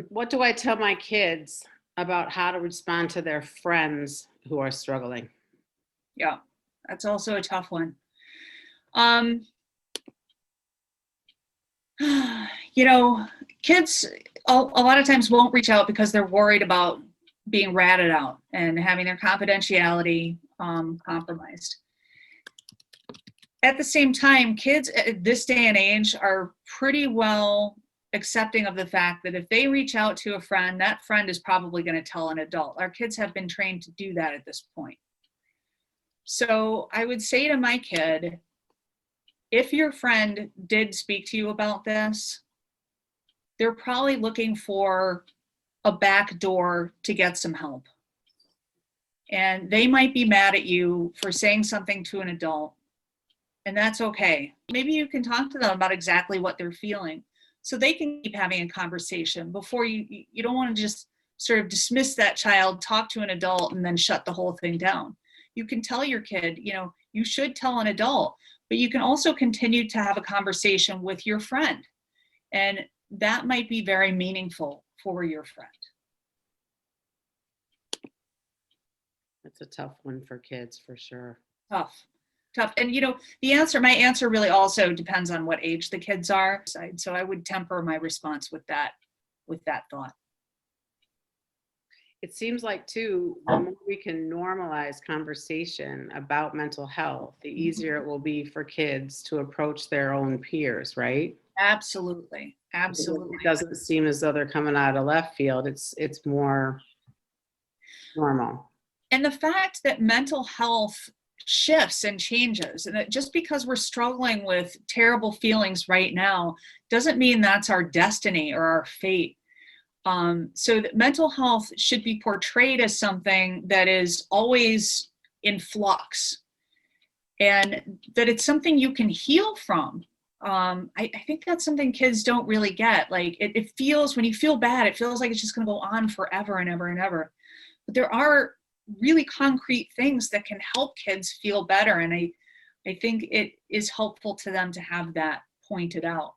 What do I tell my kids about how to respond to their friends who are struggling? Yeah, that's also a tough one. Um, kids a lot of times won't reach out because they're worried about being ratted out and having their confidentiality compromised. At the same time, kids at this day and age are pretty well accepting of the fact that if they reach out to a friend, that friend is probably going to tell an adult. Our kids have been trained to do that at this point. So I would say to my kid, if your friend did speak to you about this, they're probably looking for a back door to get some help. And they might be mad at you for saying something to an adult, and that's okay. Maybe you can talk to them about exactly what they're feeling so they can keep having a conversation before you don't want to just sort of dismiss that child, talk to an adult, and then shut the whole thing down. You can tell your kid, you should tell an adult, but you can also continue to have a conversation with your friend. And that might be very meaningful for your friend. It's a tough one for kids, for sure. Tough. And my answer really also depends on what age the kids are. So I would temper my response with that thought. It seems like too, the more we can normalize conversation about mental health, the easier it will be for kids to approach their own peers, right? Absolutely. Absolutely. It doesn't seem as though they're coming out of left field. It's more normal. And the fact that mental health shifts and changes, and that just because we're struggling with terrible feelings right now doesn't mean that's our destiny or our fate. So that mental health should be portrayed as something that is always in flux, and that it's something you can heal from. I think that's something kids don't really get. Like it feels, when you feel bad, it feels like it's just going to go on forever and ever and ever. But there are really concrete things that can help kids feel better. And I think it is helpful to them to have that pointed out.